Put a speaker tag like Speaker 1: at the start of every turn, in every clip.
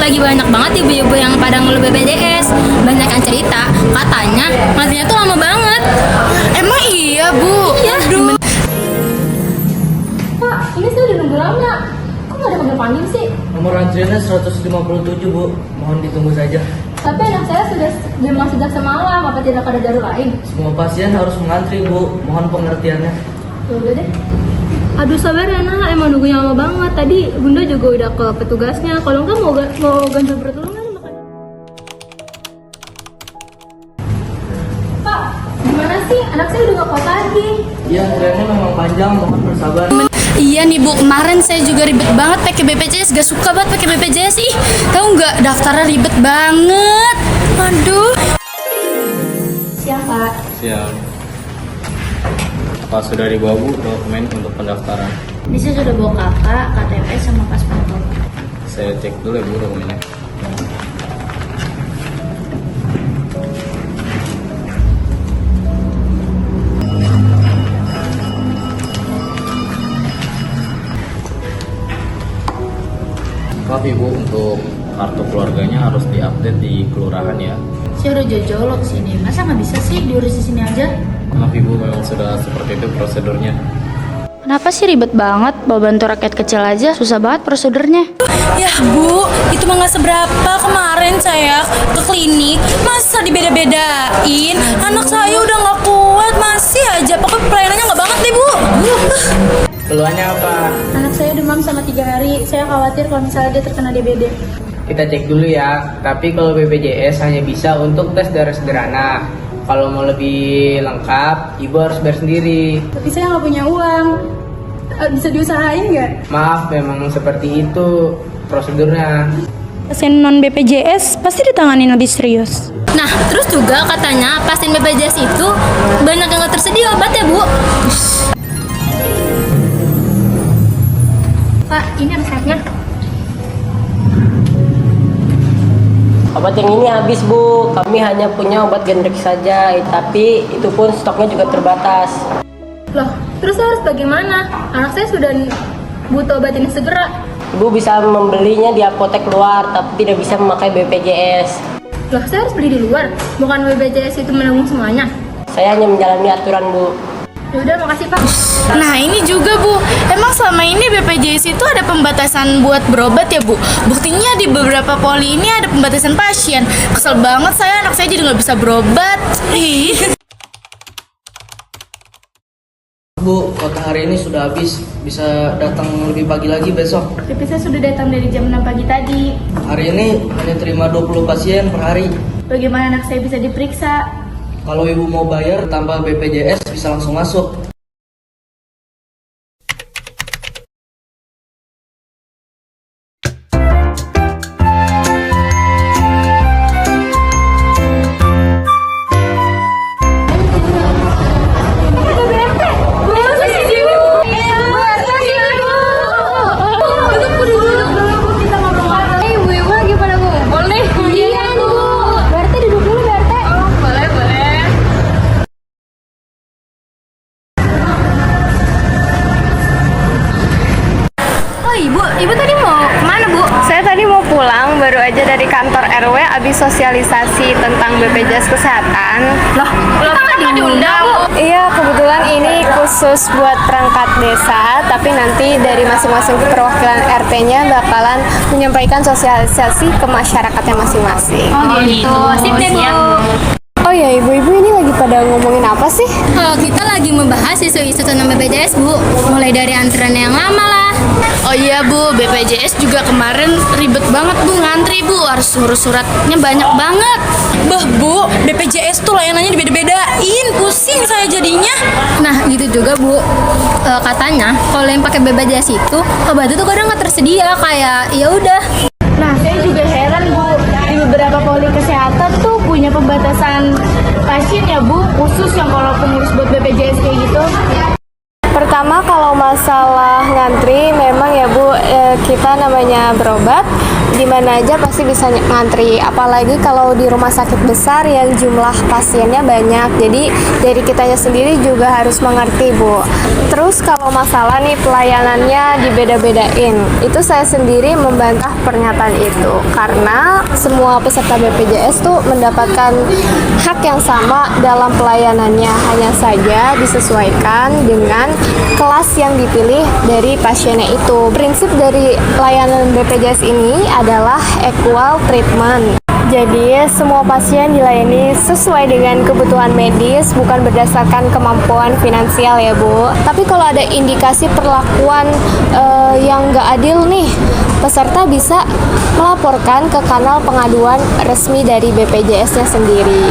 Speaker 1: Lagi banyak banget ibu-ibu yang pada ngeluh BPJS. Banyak yang cerita, katanya ngantrinya tuh lama banget.
Speaker 2: Emang iya, Bu?
Speaker 1: Iya. Aduh. Pak, ini saya udah nunggu lama. Kok nggak ada panggil-panggil sih?
Speaker 3: Nomor antriannya 157, Bu. Mohon ditunggu saja.
Speaker 1: Tapi anak saya sudah demam sejak semalam. Apa tidak ada jalur lain?
Speaker 3: Semua pasien harus mengantri, Bu. Mohon pengertiannya.
Speaker 1: Ya udah deh. Aduh sabar ya nak, emang nunggunya lama banget. Tadi bunda juga udah ke petugasnya. Kalau enggak mau ganti pertolongan makanya. Pak, gimana sih? Anak saya udah gak kuat lagi.
Speaker 3: Iya, antriannya memang panjang. Mohon bersabar.
Speaker 2: Iya nih Bu, kemarin saya juga ribet banget pakai BPJS. Gak suka banget pakai BPJS sih. Tahu nggak, daftarnya ribet banget. Aduh.
Speaker 1: Siap Pak.
Speaker 4: Siap. Apa sudah dibawa Bu dokumen untuk pendaftaran?
Speaker 1: Bisa sudah bawa kakak, KTP sama paspor.
Speaker 4: Saya cek dulu ya Bu dokumennya. Maaf Ibu, untuk kartu keluarganya harus diupdate di kelurahan ya.
Speaker 1: Saya udah jauh-jauh ke sini. Masa nggak bisa sih diurus di sini aja?
Speaker 4: Maaf Ibu, memang sudah seperti itu prosedurnya.
Speaker 5: Kenapa sih ribet banget? Bawa bantu rakyat kecil aja susah banget prosedurnya.
Speaker 2: Ya Bu, itu mah nggak seberapa. Kemarin saya ke klinik, masa dibeda-bedain? Anak saya udah nggak kuat, masih aja. Pokoknya pelayanannya nggak banget deh Bu.
Speaker 3: Keluhannya apa?
Speaker 1: Anak saya demam sama 3 hari. Saya khawatir kalau misalnya dia terkena DBD.
Speaker 6: Kita cek dulu ya, tapi kalau BPJS hanya bisa untuk tes darah sederhana. Kalau mau lebih lengkap, ibu harus bayar sendiri.
Speaker 1: Tapi saya nggak punya uang. Bisa diusahain nggak?
Speaker 6: Maaf, memang seperti itu prosedurnya.
Speaker 5: Pasien non BPJS pasti ditanganin lebih serius.
Speaker 1: Nah, terus juga katanya pasien BPJS itu banyak yang nggak tersedia obat ya Bu. Pak, ini resepnya.
Speaker 7: Obat yang ini habis Bu, kami hanya punya obat generik saja, tapi itu pun stoknya juga terbatas.
Speaker 1: Loh, terus saya harus bagaimana? Anak saya sudah butuh obat ini segera.
Speaker 7: Ibu bisa membelinya di apotek luar, tapi tidak bisa memakai BPJS.
Speaker 1: Loh, saya harus beli di luar? Bukan BPJS itu menanggung semuanya?
Speaker 7: Saya hanya menjalani aturan Bu.
Speaker 1: Yaudah, makasih Pak.
Speaker 2: Nah ini juga Bu, emang selama ini BPJS itu ada pembatasan buat berobat ya Bu? Buktinya di beberapa poli ini ada pembatasan pasien. Kesel banget saya, anak saya jadi nggak bisa berobat.
Speaker 3: Bu, kota hari ini sudah habis. Bisa datang lebih pagi lagi besok.
Speaker 1: Tapi saya sudah datang dari jam 6 pagi tadi.
Speaker 3: Hari ini hanya terima 20 pasien per hari.
Speaker 1: Bagaimana anak saya bisa diperiksa?
Speaker 3: Kalau ibu mau bayar tambah BPJS bisa langsung masuk.
Speaker 2: Ibu tadi mau kemana Bu?
Speaker 5: Saya tadi mau pulang, baru aja dari kantor RW abis sosialisasi tentang BPJS Kesehatan.
Speaker 2: Loh, kita nggak diundang Bu?
Speaker 5: Iya, kebetulan ini khusus buat perangkat desa, tapi nanti dari masing-masing perwakilan RT-nya bakalan menyampaikan sosialisasi ke masyarakatnya masing-masing.
Speaker 1: Oh gitu. Sip deh Bu.
Speaker 5: Oh ya, ibu-ibu ini lagi pada ngomongin apa sih?
Speaker 1: Kita lagi membahas isu-isu tentang BPJS, Bu. Mulai dari antrean yang lama lah.
Speaker 2: Oh iya Bu, BPJS juga kemarin ribet banget Bu, ngantri Bu, harus ngurus suratnya banyak banget.
Speaker 8: Bah Bu, BPJS tuh layanannya dibeda-bedain, pusing saya jadinya.
Speaker 1: Nah, gitu juga, Bu. Katanya kalau yang pakai BPJS itu obat itu kadang nggak tersedia, kayak ya udah.
Speaker 2: Nah, saya juga heran Bu, di beberapa poli kesehatan tuh punya pembatasan pasien ya Bu, khusus yang kalau pengurus buat BPJS kayak gitu.
Speaker 5: Pertama kalau masalah ngantri memang ya Bu, kita namanya berobat di mana aja pasti bisa ngantri, apalagi kalau di rumah sakit besar yang jumlah pasiennya banyak. Jadi dari kitanya sendiri juga harus mengerti Bu. Terus kalau masalah nih pelayanannya dibeda-bedain, itu saya sendiri membantah pernyataan itu karena semua peserta BPJS tuh mendapatkan hak yang sama dalam pelayanannya, hanya saja disesuaikan dengan kelas yang dipilih dari pasiennya itu. Prinsip dari layanan BPJS ini adalah equal treatment. Jadi semua pasien dilayani sesuai dengan kebutuhan medis, bukan berdasarkan kemampuan finansial ya Bu. Tapi kalau ada indikasi perlakuan yang nggak adil nih, peserta bisa melaporkan ke kanal pengaduan resmi dari BPJS-nya sendiri.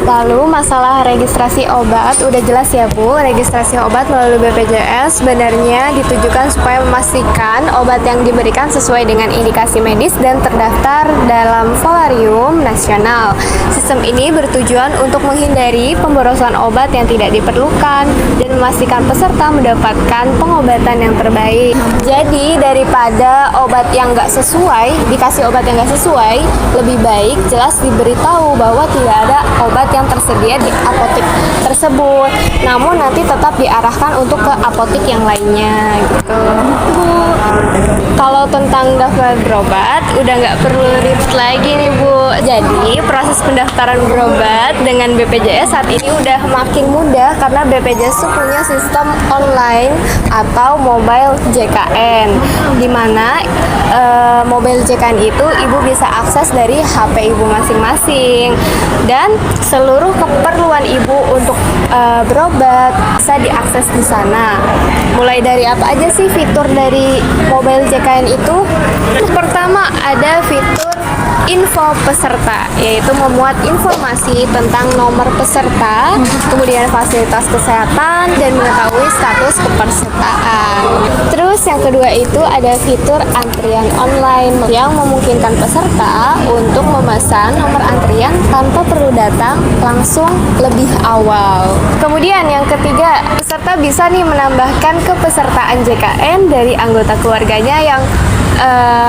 Speaker 5: Lalu masalah registrasi obat, udah jelas ya Bu, registrasi obat melalui BPJS sebenarnya ditujukan supaya memastikan obat yang diberikan sesuai dengan indikasi medis dan terdaftar dalam Volarium Nasional. Sistem ini bertujuan untuk menghindari pemborosan obat yang tidak diperlukan dan memastikan peserta mendapatkan pengobatan yang terbaik. Jadi daripada obat yang nggak sesuai, dikasih obat yang nggak sesuai, lebih baik jelas diberitahu bahwa tidak ada obat yang tersedia di apotek tersebut, namun nanti tetap diarahkan untuk ke apotek yang lainnya gitu. Kalau tentang daftar berobat udah nggak perlu ribet lagi nih Bu. Jadi proses pendaftaran berobat dengan BPJS saat ini udah makin mudah karena BPJS tuh punya sistem online atau mobile JKN, di mana mobile JKN itu Ibu bisa akses dari HP Ibu masing-masing dan seluruh keperluan Ibu untuk berobat bisa diakses di sana. Mulai dari apa aja sih fitur dari mobile JKN itu? Pertama ada fitur info peserta, yaitu memuat informasi tentang nomor peserta, kemudian fasilitas kesehatan, dan mengetahui status kepesertaan. Terus yang kedua itu ada fitur antrian online yang memungkinkan peserta untuk memesan nomor antrian tanpa perlu datang langsung lebih awal. Kemudian yang ketiga, peserta bisa nih menambahkan kepesertaan JKN dari anggota keluarganya yang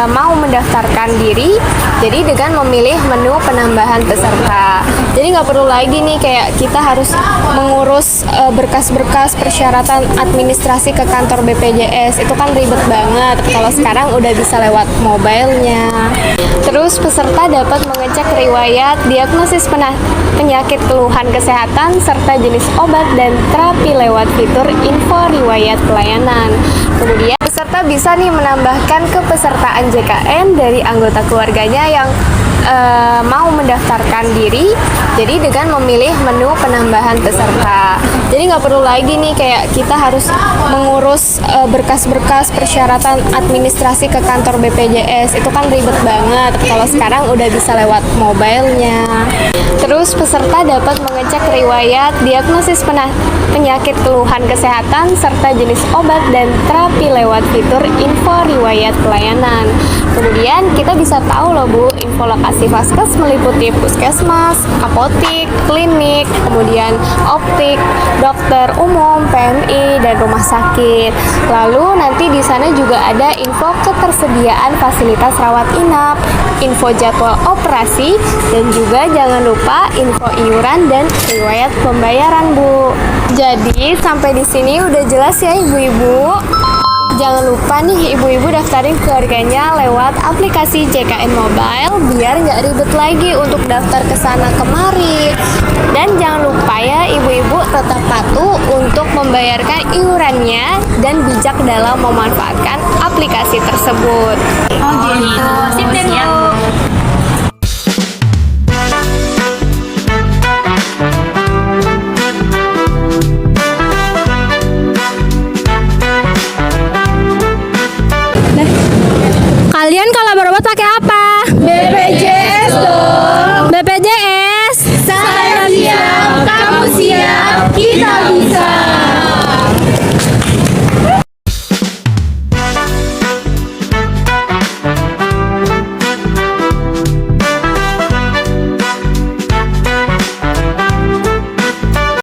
Speaker 5: mau mendaftarkan diri, jadi dengan memilih menu penambahan peserta. Jadi nggak perlu lagi nih kayak kita harus mengurus berkas-berkas persyaratan administrasi ke kantor BPJS, itu kan ribet banget. Kalau sekarang udah bisa lewat mobilenya. Terus peserta dapat mengecek riwayat diagnosis penyakit keluhan kesehatan serta jenis obat dan terapi lewat fitur info riwayat pelayanan. Kemudian peserta bisa nih menambahkan kepesertaan JKN dari anggota keluarganya yang mau mendaftarkan diri, jadi dengan memilih menu penambahan peserta. Jadi nggak perlu lagi nih kayak kita harus mengurus berkas-berkas persyaratan administrasi ke kantor BPJS, itu kan ribet banget. Kalau sekarang udah bisa lewat mobilenya. Terus peserta dapat mengecek riwayat diagnosis penyakit keluhan kesehatan serta jenis obat dan terapi lewat fitur info riwayat pelayanan. Kemudian kita bisa tahu loh Bu, info lokasi vaskes meliputi puskesmas, apotik, klinik, kemudian optik, dokter umum, PMI, dan rumah sakit. Lalu nanti di sana juga ada info ketersediaan fasilitas rawat inap, info jadwal operasi, dan juga jangan lupa info iuran dan riwayat pembayaran Bu. Jadi sampai di sini udah jelas ya ibu-ibu. Jangan lupa nih ibu-ibu daftarin keluarganya lewat aplikasi JKN Mobile biar nggak ribet lagi untuk daftar ke sana kemari. Dan jangan lupa ya ibu-ibu tetap patuh untuk membayarkan iurannya dan bijak dalam memanfaatkan aplikasi tersebut.
Speaker 1: Oh gitu. Sip deh Bu.